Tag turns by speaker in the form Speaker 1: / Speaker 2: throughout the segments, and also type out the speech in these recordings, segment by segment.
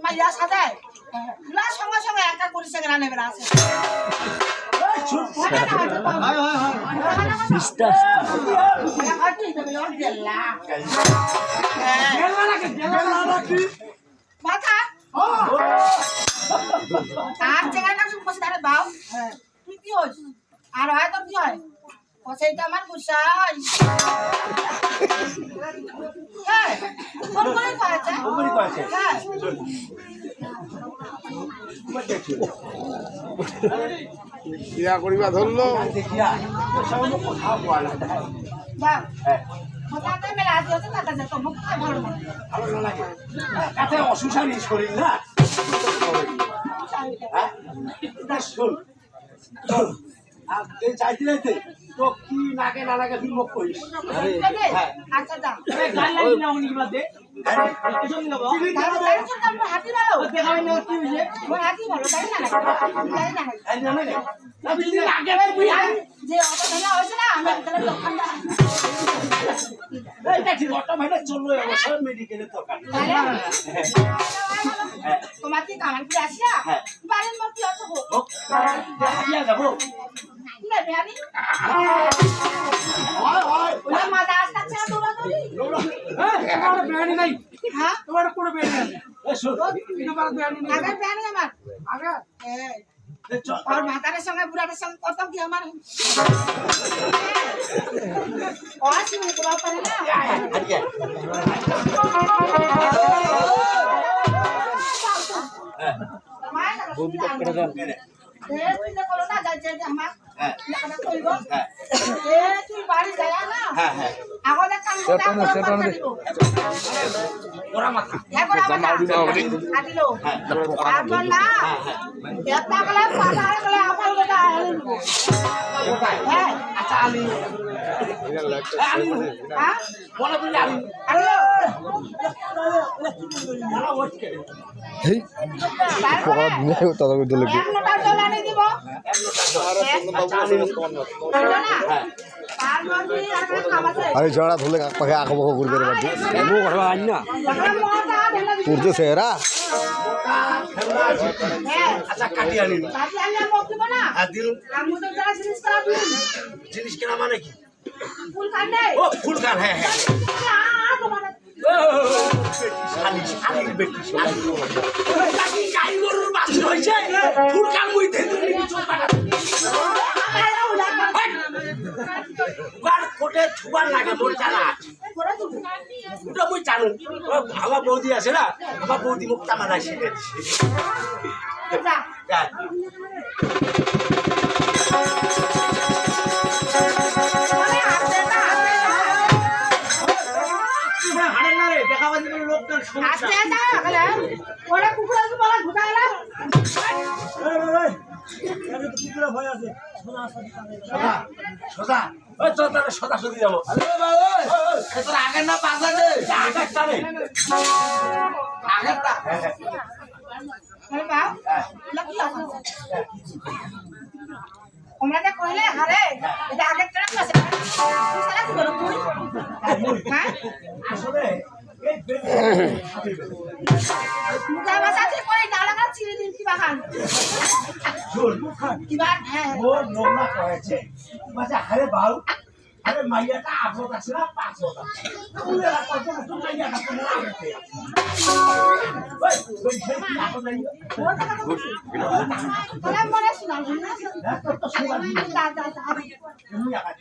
Speaker 1: মাইয়া সাজায় না সঙ্গে সঙ্গে একটা করিছে না নেবে আছে মাথা আর জায়গায় না শুনছি তারে বাউ তুই কি হইছ আর হয় তো কি হয় সেইটা আমার গুসাই হ্যাঁ কোন করে করেছে হ্যাঁ
Speaker 2: বিয়া করিবা ধরলো
Speaker 1: দেখিয়া কথা বলা বাহ মতাতে মেলা আছে তো কাটা যেত মুখ ভালো
Speaker 3: ভালো লাগে কাছে অসুবিধা নেই শরীর না হ্যাঁ শুন আর যাইতে যাইতে তো কি নাকে না লাগে তুই মুখ করিস
Speaker 1: আচ্ছা যা
Speaker 4: গাল লাগি না উনি বাদে
Speaker 1: হাতি ভালো
Speaker 4: দেখাই না কি হইছে
Speaker 1: ওই হাতি ভালো তাই না তাই না
Speaker 4: না বিল্ডিং আগে বুই
Speaker 1: যে অবস্থা হয়েছে না আমি তাহলে দোকানটা
Speaker 3: এইটা ঠিক অটো ভাইটা চললো অবশ্যই মেডিকেলে তো কাট
Speaker 1: তোমার কি কামান কি আসিয়া বাড়ির মধ্যে আছে গো
Speaker 3: দেখিয়া যাব
Speaker 1: না বেয়ানি ওই মাথা আসছে না দৌড়াদৌড়ি
Speaker 4: তোমার বেয়ানি নাই
Speaker 1: হ্যাঁ
Speaker 4: তোমার কোন বেয়ানি আছে
Speaker 3: এই শুন
Speaker 4: তোমার বেয়ানি নাই
Speaker 1: আগে বেয়ানি আমার
Speaker 4: আগে
Speaker 1: और मातारे संगे बुढ़ारे संग कत की हमार और सिम को पर ना बहुत तक कर दे ए तुई ने कोलो ना जाय जे हमार ना कइबो ए तुई बाड़ी जाया ना हां हां आगो देख काम सेटन
Speaker 3: ওরা মাথা
Speaker 1: है गोरा माथा आदिलो আর বললা এটা গলে পাতারে গলে আপাল গটা আলিবো হ্যাঁ
Speaker 3: আচ্ছা আলি আলি
Speaker 1: হ্যাঁ
Speaker 3: বলা বলি আলি
Speaker 1: আলিও
Speaker 3: না ওকে
Speaker 2: এই পোকা নিয়ে তত করে দিলে
Speaker 1: এক লোটা জল আনি দিব
Speaker 2: আরে জড়া ধুলে পাখে আঁকো বকো করে করে বাদি মু ঘরবা আইন না তোর যে চেহারা
Speaker 3: আচ্ছা কাটি আনি আর দিল জিনিস কেনা মানে কি ও ফুল কান হ্যাঁ হ্যাঁ শালি শালি বেটি শালি কাটি গাই গরুর বাস হইছে ফুল কান মুইতে তুমি চোখ পাকা বার কোটে ছুবার লাগে মোর জানা ওটা মুই জানো আমার বৌদি আছে না আমার বৌদি মুখ তামানা শিখে হাড়ে না রে দেখাবাজি করে লোকটার সমস্যা সোজা ওই তো তাহলে সোজা সোজি যাবো তোর আগের না পাশে আগেরটা রে আগেরটা
Speaker 1: ওমরাতে কইলে হারে এটা আগে ট্রাক আছে তুই সারা কি করব তুই হ্যাঁ
Speaker 3: আসলে এই
Speaker 1: মুখা বাসাতে কই ডালাকা চিড়ে দিন কি বাগান
Speaker 3: জোর মুখান
Speaker 1: কি বাগান হ্যাঁ
Speaker 3: ও নোংরা করেছে বাজা হারে বাউ আরে মাইয়াটা আপদ আছে না পাঁচদ আছে তুই এরা কত তুই মাইয়াটা কোন আগেতে ওই ওই সেই কি আপদ নাই
Speaker 1: ওরা মনে শুনাল না
Speaker 3: তো শুনা
Speaker 1: দাদা
Speaker 3: তুমি আকা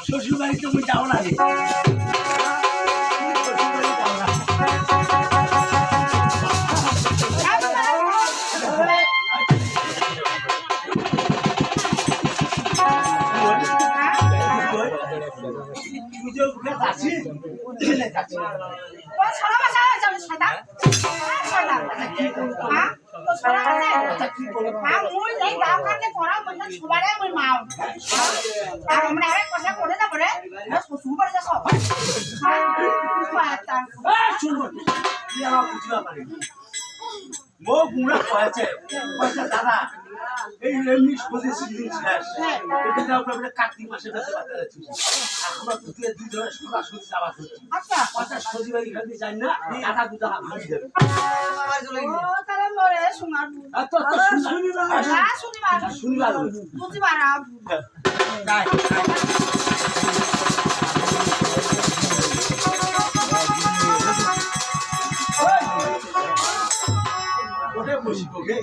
Speaker 3: শ্বশুর বাড়ি তুমি যাও না রে দাদা এই এমনি সোজে সিজন শেষ এটা যাও আমরা কার্তিক মাসে যাতে বাতা যাচ্ছি আমরা তো দুই ধরে সরাসরি যাওয়া হচ্ছে
Speaker 1: আচ্ছা
Speaker 3: কথা সজি বাড়ি খালি যাই না আটা দুটা ভাঙি দেবে
Speaker 1: ও তাহলে মরে শোনার
Speaker 3: এত তো শুনিবা
Speaker 1: শুনিবার
Speaker 3: শুনিবা
Speaker 1: বুঝিবার
Speaker 3: তাই ওটা বসি ওকে